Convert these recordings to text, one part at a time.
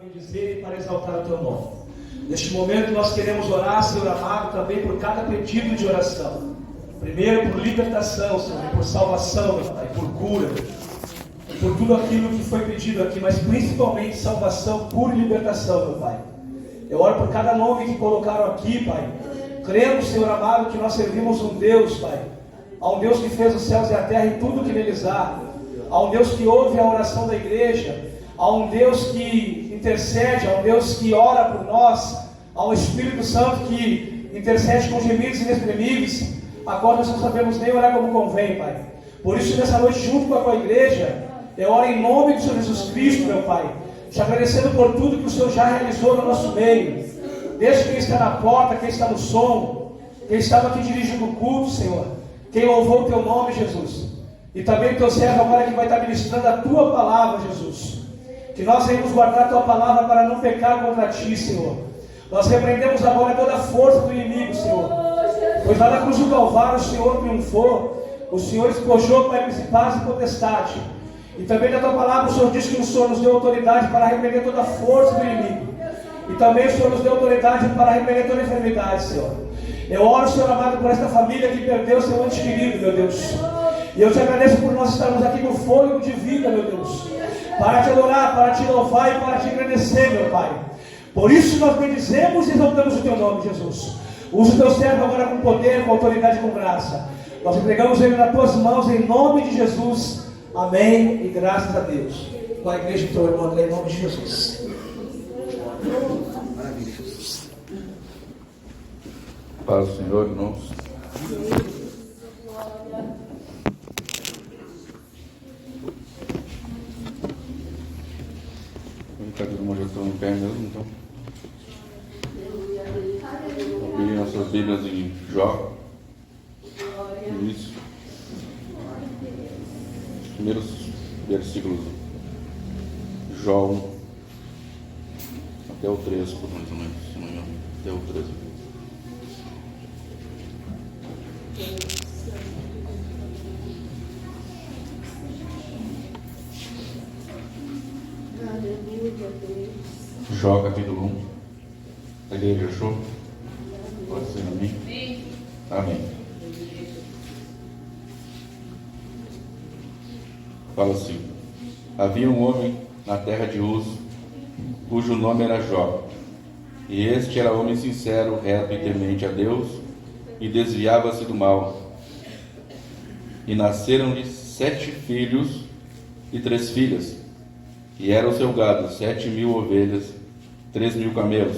bendizer e para exaltar o teu nome. Neste momento nós queremos orar, Senhor amado, também por cada pedido de oração. Primeiro por libertação, Senhor, por salvação, meu Pai, por cura, por tudo aquilo que foi pedido aqui, mas principalmente salvação, cura e libertação, meu Pai. Eu oro por cada nome que colocaram aqui, Pai. Cremos, Senhor amado, que nós servimos um Deus, Pai. Há um Deus que fez os céus e a terra e tudo que neles há. Há um Deus que ouve a oração da igreja. Há um Deus que intercede, há um Deus que ora por nós. Há um Espírito Santo que intercede com gemidos inexprimíveis. Agora nós não sabemos nem orar como convém, Pai. Por isso, nessa noite, junto com a tua igreja, eu oro em nome do Senhor Jesus Cristo, meu Pai, te agradecendo por tudo que o Senhor já realizou no nosso meio. Desde quem está na porta, quem está no som, quem estava aqui dirigindo o culto, Senhor, quem louvou o teu nome, Jesus. E também o teu servo agora que vai estar ministrando a tua palavra, Jesus. Que nós venhamos guardar a tua palavra para não pecar contra ti, Senhor. Nós repreendemos agora toda a força do inimigo, Senhor. Pois lá na cruz do Calvário o Senhor triunfou. O Senhor despojou para principados e potestade. E também na tua palavra o Senhor diz que o Senhor nos deu autoridade para repreender toda a força do inimigo. E também o Senhor nos deu autoridade para repreender toda a enfermidade, Senhor. Eu oro, Senhor amado, por esta família que perdeu seu ente querido, meu Deus. E eu te agradeço por nós estarmos aqui no fôlego de vida, meu Deus. Para te adorar, para te louvar e para te agradecer, meu Pai. Por isso nós bendizemos e exaltamos o teu nome, Jesus. Usa o teu servo agora com poder, com autoridade e com graça. Nós entregamos ele nas tuas mãos em nome de Jesus. Amém e graças a Deus. Com a igreja do teu irmão, em nome de Jesus. Maravilha. Paz do Senhor, irmãos. Cada irmão já estão em pé mesmo, então. Abrir nossas Bíblias em Jó. Início. Os primeiros versículos. Jó 1. Até o 3, por mais ou menos, se não me engano. Até o 13. Jó capítulo 1. A igreja achou? Pode ser amém? Amém. Fala assim: havia um homem na terra de Uz, cujo nome era Jó, e este era homem sincero, reto e temente a Deus, e desviava-se do mal. E nasceram-lhe 7 filhos e 3 filhas, e era o seu gado 7.000 ovelhas, 3.000 camelos,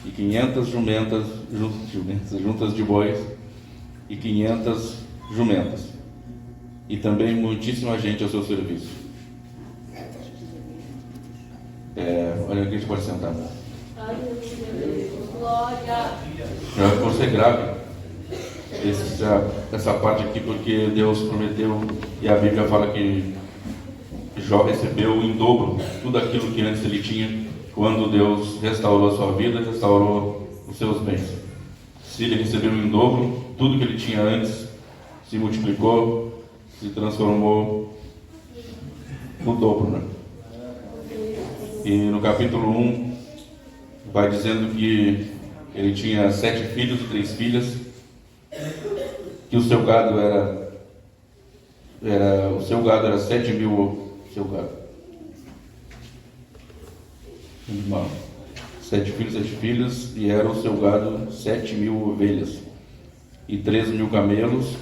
e 500 jumentas juntas de bois, e 500 jumentas, e também muitíssima gente ao seu serviço. Olha aqui, a gente pode sentar. Já vou ser grave essa parte aqui, porque Deus prometeu, e a Bíblia fala que Jó recebeu em dobro tudo aquilo que antes ele tinha, quando Deus restaurou a sua vida, restaurou os seus bens. Se ele recebeu em dobro tudo que ele tinha antes, se multiplicou, se transformou no dobro, né? E no capítulo 1 vai dizendo que ele tinha 7 filhos e 3 filhas, que o seu gado era 7.000. Seu gado. 7 filhos, 7 filhas, e era o seu gado 7.000 ovelhas, e 3.000 camelos,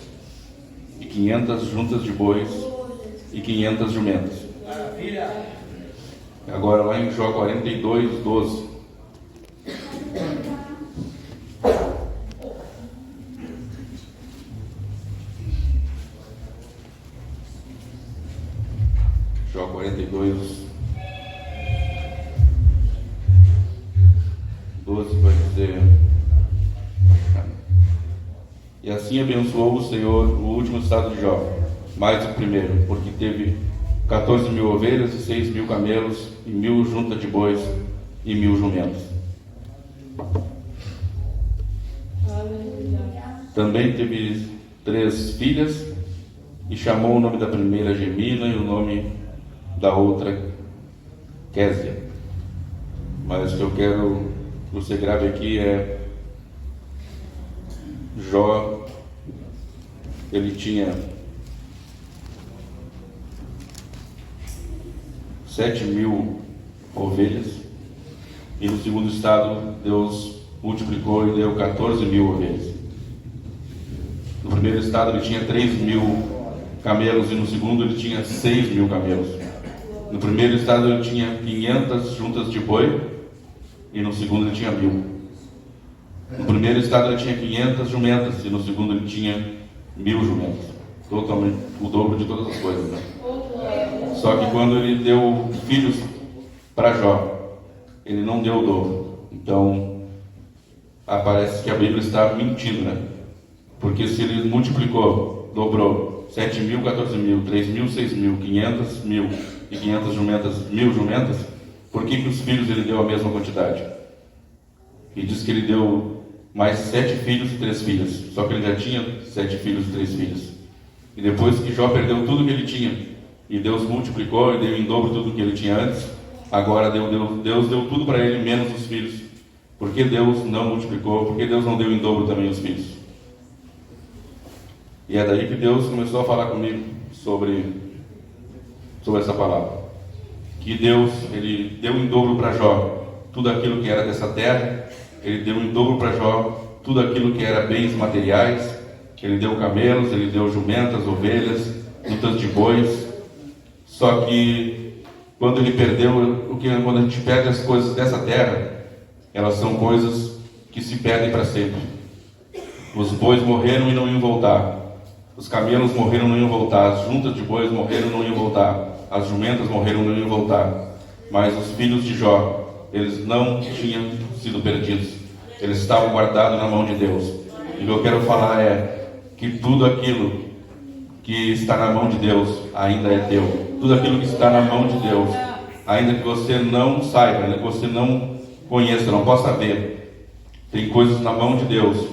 e 500 juntas de bois, e 500 jumentas. Agora lá em Jó 42, 12. Jó 42, 12 vai dizer: e assim abençoou o Senhor o último estado de Jó, mais do que o primeiro, porque teve 14.000 ovelhas e 6.000 camelos, e 1.000 juntas de bois, e 1.000 jumentos. Também teve 3 filhas, e chamou o nome da primeira Gemina, e o nome da outra Késia. mas o que eu quero que você grave aqui é Jó. Ele tinha 7.000 ovelhas, e no segundo estado Deus multiplicou e deu 14.000 ovelhas. No primeiro estado ele tinha 3.000 camelos, e no segundo ele tinha 6.000 camelos. No primeiro estado ele tinha 500 juntas de boi, e no segundo ele tinha 1.000. No primeiro estado ele tinha 500 jumentas, e no segundo ele tinha 1.000 jumentas. Totalmente o dobro de todas as coisas, né? Só que quando ele deu filhos para Jó, ele não deu o dobro. Então parece que a Bíblia está mentindo, né? Porque se ele multiplicou, dobrou 7.000, 14.000, 3.000, 6.000, 500.000 e 500 jumentas, 1.000 jumentas, por que os filhos ele deu a mesma quantidade? E diz que ele deu mais 7 filhos e 3 filhas. Só que ele já tinha 7 filhos e 3 filhas. E depois que Jó perdeu tudo que ele tinha, e Deus multiplicou e deu em dobro tudo que ele tinha antes, agora Deus deu tudo para ele, menos os filhos. Por que Deus não multiplicou? Por que Deus não deu em dobro também os filhos? E é daí que Deus começou a falar comigo sobre essa palavra. Que Deus, ele deu em dobro para Jó tudo aquilo que era dessa terra. Ele deu em dobro para Jó tudo aquilo que era bens materiais. Ele deu camelos, ele deu jumentas, ovelhas, juntas de bois. Só que quando ele perdeu, quando a gente perde as coisas dessa terra, elas são coisas que se perdem para sempre. Os bois morreram e não iam voltar. Os camelos morreram e não iam voltar. As juntas de bois morreram e não iam voltar. As jumentas morreram e não iam voltar. Mas os filhos de Jó, eles não tinham sido perdidos. Eles estavam guardados na mão de Deus. E o que eu quero falar é que tudo aquilo que está na mão de Deus ainda é teu. Tudo aquilo que está na mão de Deus, ainda que você não saiba, ainda que você não conheça, não possa ver, tem coisas na mão de Deus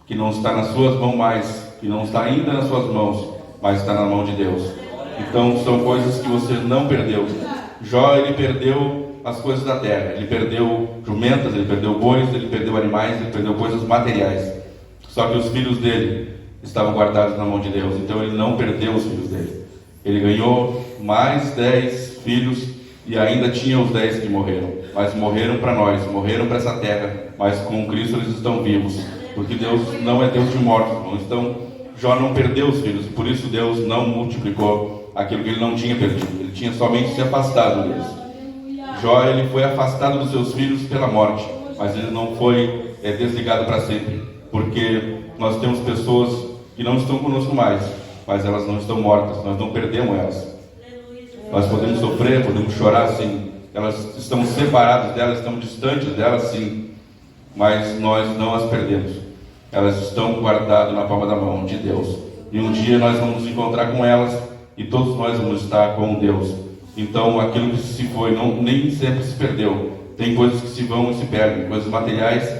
que não está nas suas mãos mais, que não está ainda nas suas mãos, mas está na mão de Deus. Então são coisas que você não perdeu. Jó, ele perdeu as coisas da terra, ele perdeu jumentas, ele perdeu bois, ele perdeu animais, ele perdeu coisas materiais. Só que os filhos dele estavam guardados na mão de Deus, então ele não perdeu os filhos dele. Ele ganhou mais 10 filhos e ainda tinha os 10 que morreram, mas morreram para nós, morreram para essa terra, mas com Cristo eles estão vivos, porque Deus não é Deus de mortos. Então Jó não perdeu os filhos, por isso Deus não multiplicou aquilo que ele não tinha perdido. Ele tinha somente se afastado deles. Jó, ele foi afastado dos seus filhos pela morte, mas ele não foi desligado para sempre, porque nós temos pessoas que não estão conosco mais, mas elas não estão mortas, nós não perdemos elas. Nós podemos sofrer, podemos chorar, sim. Elas estão separadas delas, estão distantes delas, sim, mas nós não as perdemos. Elas estão guardadas na palma da mão de Deus. E um dia nós vamos nos encontrar com elas e todos nós vamos estar com Deus. Então aquilo que se foi nem sempre se perdeu. Tem coisas que se vão e se perdem. Coisas materiais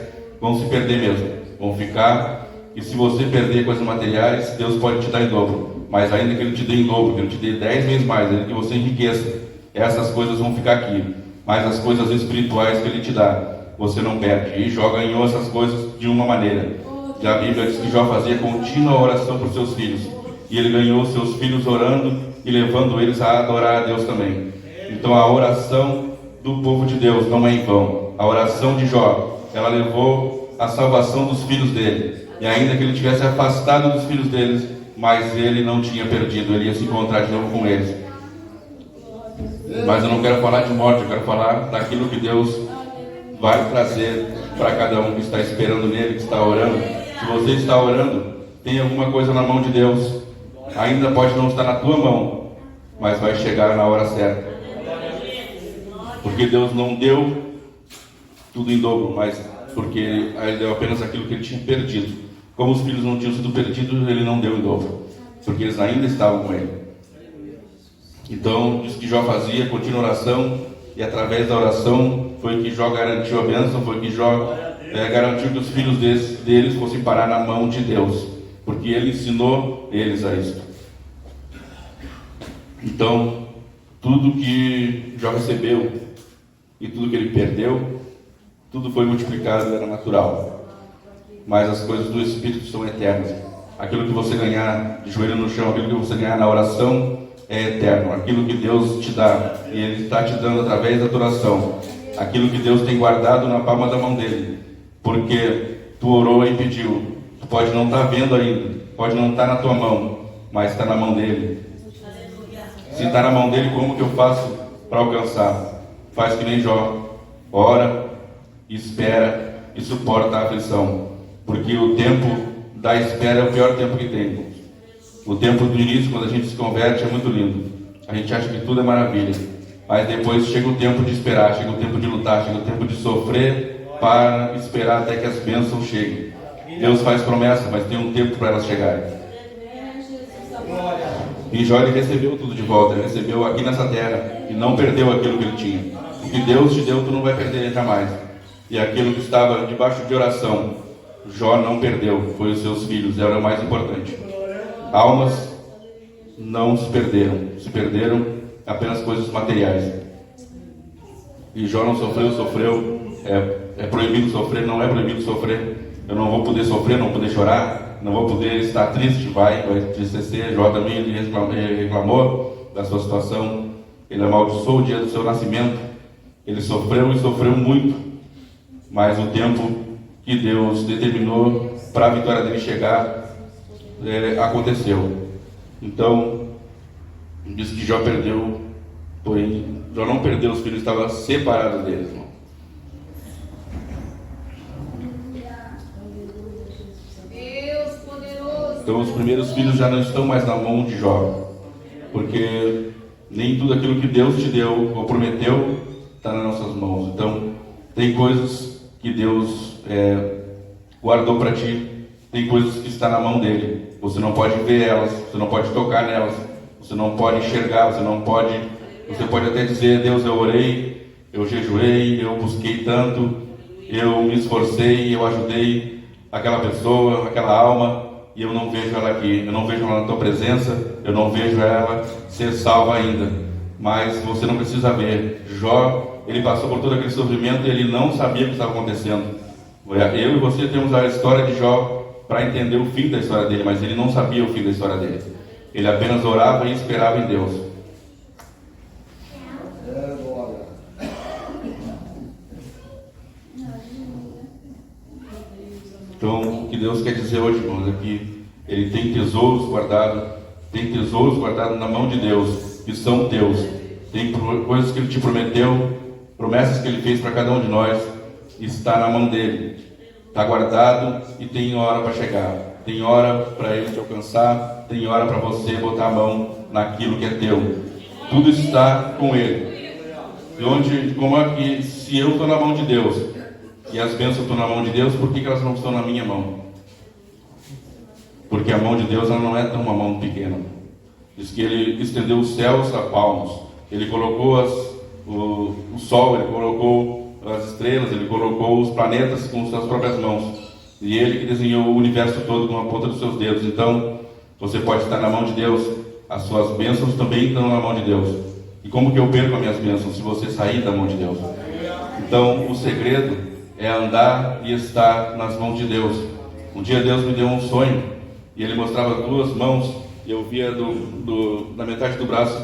vão se perder mesmo, vão ficar. E se você perder coisas materiais, Deus pode te dar em dobro. Mas ainda que Ele te dê em dobro, que Ele te dê 10 vezes mais, ainda que você enriqueça, essas coisas vão ficar aqui. Mas as coisas espirituais que Ele te dá, você não perde. E Jó ganhou essas coisas de uma maneira. Já a Bíblia diz que Jó fazia contínua oração para os seus filhos. E ele ganhou seus filhos orando e levando eles a adorar a Deus também. Então a oração do povo de Deus não é em vão. A oração de Jó, ela levou a salvação dos filhos dele. E ainda que ele tivesse afastado dos filhos deles, mas ele não tinha perdido, ele ia se encontrar de novo com eles. Mas eu não quero falar de morte, eu quero falar daquilo que Deus vai trazer para cada um que está esperando nele, que está orando. Se você está orando, tem alguma coisa na mão de Deus. Ainda pode não estar na tua mão, mas vai chegar na hora certa. Porque Deus não deu tudo em dobro, mas porque Ele deu apenas aquilo que Ele tinha perdido. Como os filhos não tinham sido perdidos, Ele não deu em dobro, porque eles ainda estavam com Ele. Então, diz que Jó fazia contínua oração, e através da oração foi que Jó garantiu a bênção, foi que Jó garantiu que os filhos deles fossem parar na mão de Deus, porque Ele ensinou eles a isso. Então, tudo que Jó recebeu e tudo que ele perdeu, tudo foi multiplicado, era natural. Mas as coisas do Espírito são eternas. Aquilo que você ganhar de joelho no chão, aquilo que você ganhar na oração é eterno. Aquilo que Deus te dá, e Ele está te dando através da tua oração. Aquilo que Deus tem guardado na palma da mão dele, porque tu orou e pediu. Tu pode não estar vendo ainda, pode não estar na tua mão, mas está na mão dele. Se está na mão dele, como que eu faço para alcançar? Faz que nem Jó, ora, espera e suporta a aflição, porque o tempo da espera é o pior tempo que tem. O tempo do início, quando a gente se converte, é muito lindo. A gente acha que tudo é maravilha, mas depois chega o tempo de esperar, chega o tempo de lutar, chega o tempo de sofrer para esperar até que as bênçãos cheguem. Deus faz promessa, mas tem um tempo para elas chegarem. E Jó, ele recebeu tudo de volta, ele recebeu aqui nessa terra e não perdeu aquilo que ele tinha. O que Deus te deu, tu não vai perder jamais. E aquilo que estava debaixo de oração, Jó não perdeu, foi os seus filhos, era o mais importante. Almas não se perderam apenas coisas materiais. E Jó não sofreu, é proibido sofrer, não é proibido sofrer. Eu não vou poder sofrer, não vou poder chorar, não vou poder estar triste, vai entristecer. Jó também ele reclamou da sua situação, ele amaldiçoou o dia do seu nascimento, ele sofreu e sofreu muito, mas o tempo que Deus determinou para a vitória dele chegar, aconteceu. Então, diz que Jó perdeu, porém, Jó não perdeu, os filhos estavam separados deles, irmão. Então os primeiros filhos já não estão mais na mão de Jó, porque nem tudo aquilo que Deus te deu ou prometeu está nas nossas mãos. Então tem coisas que Deus guardou para ti, tem coisas que estão na mão dele. Você não pode ver elas, você não pode tocar nelas, você não pode enxergar, você pode até dizer: Deus, eu orei, eu jejuei, eu busquei tanto, eu me esforcei, eu ajudei aquela pessoa, aquela alma, e eu não vejo ela aqui, eu não vejo ela na tua presença, eu não vejo ela ser salva ainda. Mas você não precisa ver. Jó, ele passou por todo aquele sofrimento e ele não sabia o que estava acontecendo. Eu e você temos a história de Jó para entender o fim da história dele, mas ele não sabia o fim da história dele. Ele apenas orava e esperava em Deus. Então, o que Deus quer dizer hoje, irmãos, é que Ele tem tesouros guardados na mão de Deus, que são teus. Tem coisas que Ele te prometeu, promessas que Ele fez para cada um de nós, está na mão dEle. Está guardado e tem hora para chegar. Tem hora para Ele te alcançar, tem hora para você botar a mão naquilo que é teu. Tudo está com Ele. Como é que, se eu estou na mão de Deus, e as bênçãos estão na mão de Deus, por que elas não estão na minha mão? Porque a mão de Deus, ela não é tão uma mão pequena. Diz que Ele estendeu os céus a palmos. Ele colocou o sol, Ele colocou as estrelas, Ele colocou os planetas com suas próprias mãos. E Ele que desenhou o universo todo com a ponta dos seus dedos. Então, você pode estar na mão de Deus, as suas bênçãos também estão na mão de Deus. E como que eu perco as minhas bênçãos? Se você sair da mão de Deus. Então, o segredo é andar e estar nas mãos de Deus. Um dia Deus me deu um sonho, e Ele mostrava duas mãos, e eu via na metade do braço,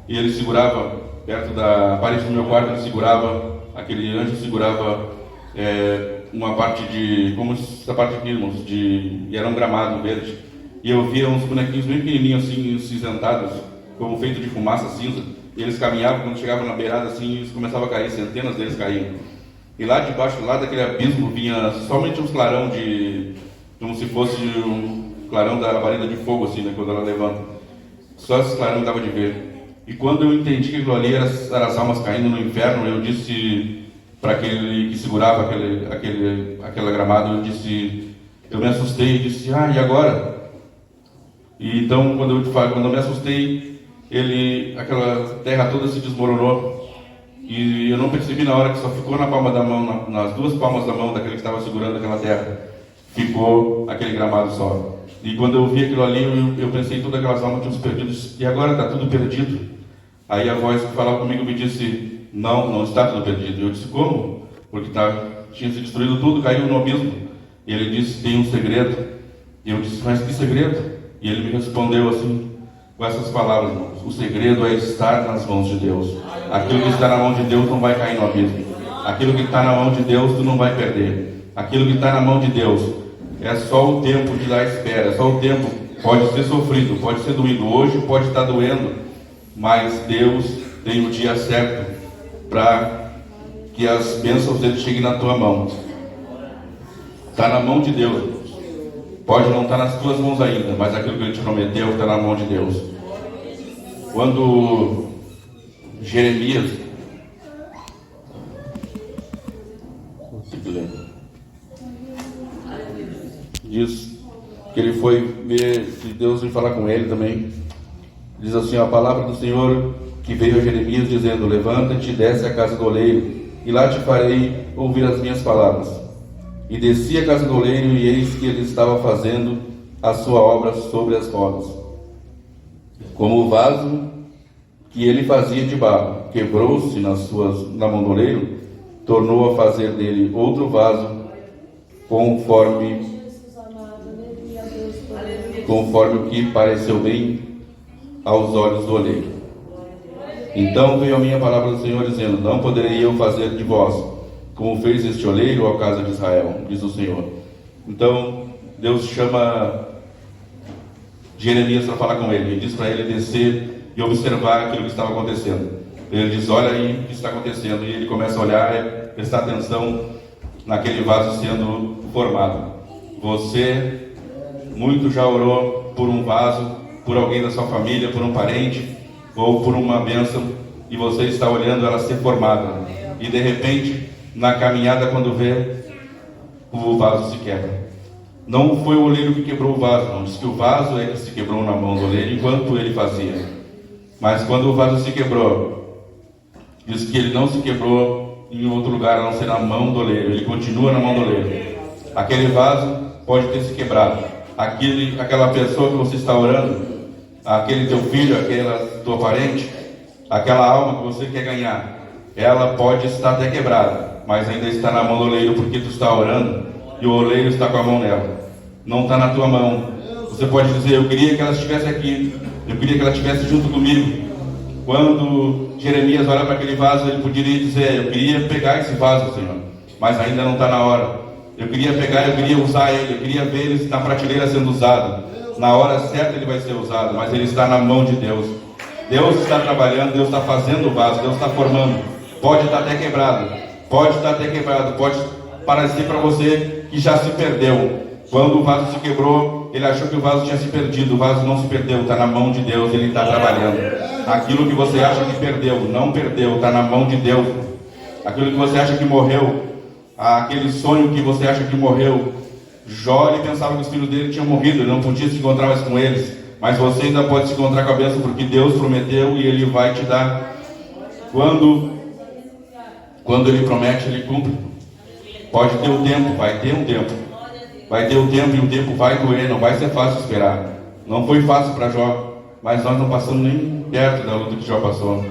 e Ele segurava, perto da parede do meu quarto, Ele segurava, aquele anjo segurava uma parte como essa parte aqui, irmãos, e era um gramado verde, e eu via uns bonequinhos bem pequenininhos assim, cinzentados, como feito de fumaça cinza, e eles caminhavam, quando chegavam na beirada assim, eles começavam a cair, centenas deles caíam. E lá debaixo, lá daquele abismo, vinha somente uns clarão como se fosse um clarão da labareda de fogo, assim, né, quando ela levanta. Só esse clarão dava de ver. E quando eu entendi que aquilo ali eram as almas caindo no inferno, eu disse para aquele que segurava aquela gramado, eu me assustei e disse: e agora? E então, quando eu me assustei, aquela terra toda se desmoronou. E eu não percebi na hora que só ficou na palma da mão, nas duas palmas da mão daquele que estava segurando aquela terra, ficou aquele gramado só. E quando eu vi aquilo ali, eu pensei em todas aquelas almas tinham se perdido, e agora está tudo perdido. Aí a voz que falava comigo me disse: não está tudo perdido. Eu disse, como? Porque tinha se destruído tudo, caiu no abismo. E ele disse, tem um segredo. E eu disse, mas que segredo? E ele me respondeu assim, com essas palavras, irmãos: o segredo é estar nas mãos de Deus. Aquilo que está na mão de Deus não vai cair no abismo. Aquilo que está na mão de Deus tu não vai perder. Aquilo que está na mão de Deus é só o tempo de dar espera, é só o tempo. Pode ser sofrido, pode ser doído, hoje pode estar doendo, mas Deus tem o dia certo para que as bênçãos dele cheguem na tua mão. Está na mão de Deus, irmãos. Pode não estar nas tuas mãos ainda, mas aquilo que ele te prometeu está na mão de Deus. Quando Jeremias diz que ele foi ver, que Deus veio falar com ele também, diz assim: a palavra do Senhor que veio a Jeremias dizendo: levanta-te e desce à casa do oleiro, e lá te farei ouvir as minhas palavras. E desci à casa do oleiro, e eis que ele estava fazendo a sua obra sobre as rodas. Como o vaso que ele fazia de barro quebrou-se na mão do oleiro, tornou a fazer dele outro vaso conforme o que pareceu bem aos olhos do oleiro. Então veio a minha palavra do Senhor dizendo: não poderei eu fazer de vós como fez este oleiro à casa de Israel, diz o Senhor. Então Deus chama Jeremias para falar com ele, e diz para ele descer e observar aquilo que estava acontecendo. Ele diz: olha aí o que está acontecendo. E ele começa a olhar, prestar atenção naquele vaso sendo formado. Você muito já orou por um vaso, por alguém da sua família, por um parente ou por uma bênção, e você está olhando ela ser formada, e de repente na caminhada, quando vê, o vaso se quebra. Não foi o oleiro que quebrou o vaso, não. Diz que o vaso é que se quebrou na mão do oleiro enquanto ele fazia. Mas quando o vaso se quebrou, diz que ele não se quebrou em outro lugar, a não ser na mão do oleiro. Ele continua na mão do oleiro. Aquele vaso pode ter se quebrado. Aquela pessoa que você está orando, aquele teu filho, aquela tua parente, aquela alma que você quer ganhar, ela pode estar até quebrada, mas ainda está na mão do oleiro, porque tu está orando e o oleiro está com a mão nela. Não está na tua mão. Você pode dizer: eu queria que ela estivesse aqui, eu queria que ela estivesse junto comigo. Quando Jeremias olha para aquele vaso, ele poderia dizer: eu queria pegar esse vaso, Senhor, mas ainda não está na hora. Eu queria pegar, eu queria usar ele, eu queria ver ele na prateleira sendo usado. Na hora certa ele vai ser usado, mas ele está na mão de Deus. Deus está trabalhando, Deus está fazendo o vaso, Deus está formando. Pode estar até quebrado, pode parecer para você que já se perdeu. Quando o vaso se quebrou, ele achou que o vaso tinha se perdido. O vaso não se perdeu, está na mão de Deus, ele está trabalhando. Aquilo que você acha que perdeu, não perdeu, está na mão de Deus. Aquilo que você acha que morreu, aquele sonho que você acha que morreu. Jó, ele pensava que os filhos dele tinham morrido, ele não podia se encontrar mais com eles. Mas você ainda pode se encontrar com a bênção, porque Deus prometeu e ele vai te dar. Quando ele promete, ele cumpre. Pode ter um tempo, vai ter um tempo. Vai ter um tempo, e o tempo vai doer, não vai ser fácil esperar. Não foi fácil para Jó, mas nós não passamos nem perto da luta que Jó passou.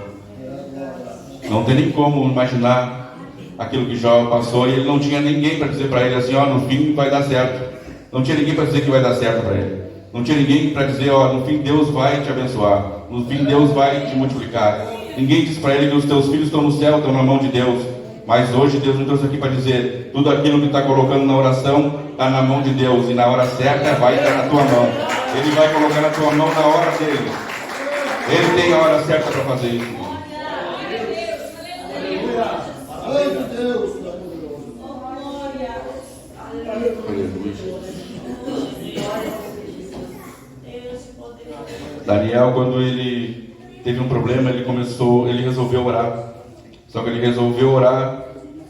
Não tem nem como imaginar aquilo que Jó passou, e ele não tinha ninguém para dizer para ele assim: ó, no fim vai dar certo. Não tinha ninguém para dizer que vai dar certo para ele. Não tinha ninguém para dizer: ó, no fim Deus vai te abençoar, no fim Deus vai te multiplicar. Ninguém disse para ele que os teus filhos estão no céu, estão na mão de Deus. Mas hoje Deus me trouxe aqui para dizer: tudo aquilo que está colocando na oração está na mão de Deus, e na hora certa vai estar na tua mão. Ele vai colocar na tua mão na hora dele. Ele tem a hora certa para fazer isso. Daniel, quando ele teve um problema, ele resolveu orar. Só que ele resolveu orar,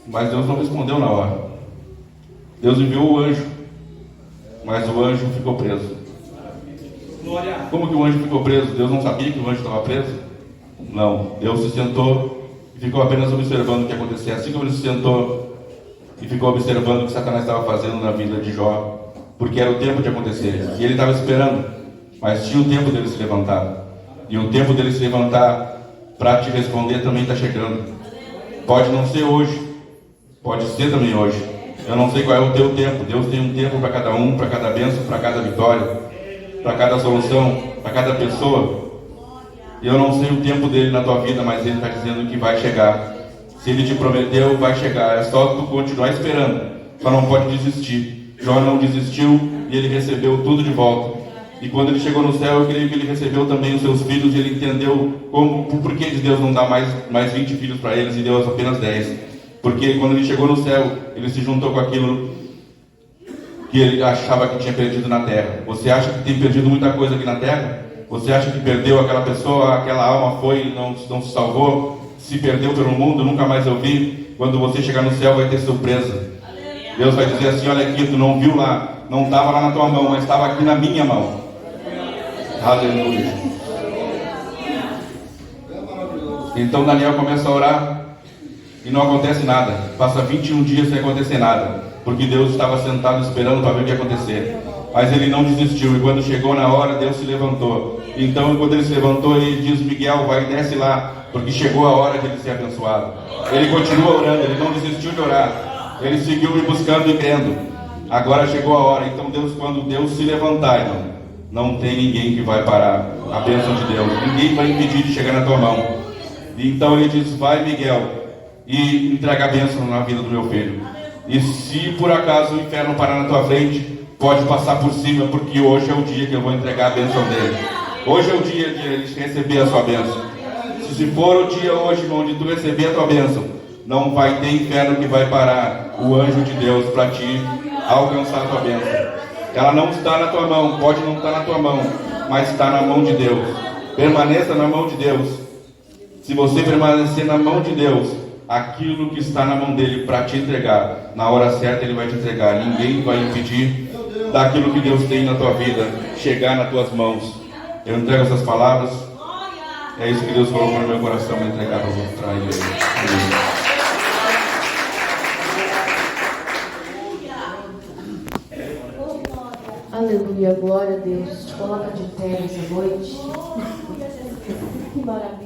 mas Deus não respondeu na hora. Deus enviou o anjo, mas o anjo ficou preso. Como que o anjo ficou preso? Deus não sabia que o anjo estava preso? Não, Deus se sentou e ficou apenas observando o que acontecia. Assim como ele se sentou e ficou observando o que Satanás estava fazendo na vida de Jó, porque era o tempo de acontecer, e ele estava esperando, mas tinha o tempo dele se levantar, e o tempo dele se levantar para te responder também está chegando. Pode não ser hoje, pode ser também hoje. Eu não sei qual é o teu tempo. Deus tem um tempo para cada um, para cada bênção, para cada vitória, para cada solução, para cada pessoa. Eu não sei o tempo dele na tua vida, mas ele está dizendo que vai chegar. Se ele te prometeu, vai chegar. É só tu continuar esperando. Só não pode desistir. Jó não desistiu e ele recebeu tudo de volta. E quando ele chegou no céu, eu creio que ele recebeu também os seus filhos. E ele entendeu o porquê de Deus não dar mais 20 filhos para eles e deu apenas 10. Porque quando ele chegou no céu, ele se juntou com aquilo que ele achava que tinha perdido na terra. Você acha que tem perdido muita coisa aqui na terra? Você acha que perdeu aquela pessoa, aquela alma foi e não se salvou? Se perdeu pelo mundo, nunca mais ouvi. Quando você chegar no céu vai ter surpresa. Deus vai dizer assim, olha aqui, tu não viu lá, não estava lá na tua mão, mas estava aqui na minha mão. Aleluia. Então Daniel começa a orar e não acontece nada. Passa 21 dias sem acontecer nada, porque Deus estava sentado esperando para ver o que ia acontecer. Mas ele não desistiu, e quando chegou na hora, Deus se levantou. Então, quando ele se levantou, ele diz, Miguel, vai e desce lá, porque chegou a hora de ele ser abençoado. Ele continua orando, ele não desistiu de orar. Ele seguiu me buscando e crendo. Agora chegou a hora. Então, quando Deus se levantar, irmão, não tem ninguém que vai parar a bênção de Deus. Ninguém vai impedir de chegar na tua mão. E então ele diz, vai, Miguel, e entrega a bênção na vida do meu filho. E se por acaso o inferno parar na tua frente, pode passar por cima, porque hoje é o dia que eu vou entregar a bênção dele. Hoje é o dia de ele receber a sua bênção. Se for o dia hoje onde tu receber a tua bênção, não vai ter inferno que vai parar o anjo de Deus para ti alcançar a tua bênção. Ela não está na tua mão, pode não estar na tua mão, mas está na mão de Deus. Permaneça na mão de Deus. Se você permanecer na mão de Deus, aquilo que está na mão dele para te entregar, na hora certa ele vai te entregar. Ninguém vai impedir daquilo que Deus tem na tua vida chegar nas tuas mãos. Eu entrego essas palavras. É isso que Deus colocou no meu coração para entregar para mostrar a igreja. Aleluia, glória a Deus. Coloca de pé essa noite. Que maravilha.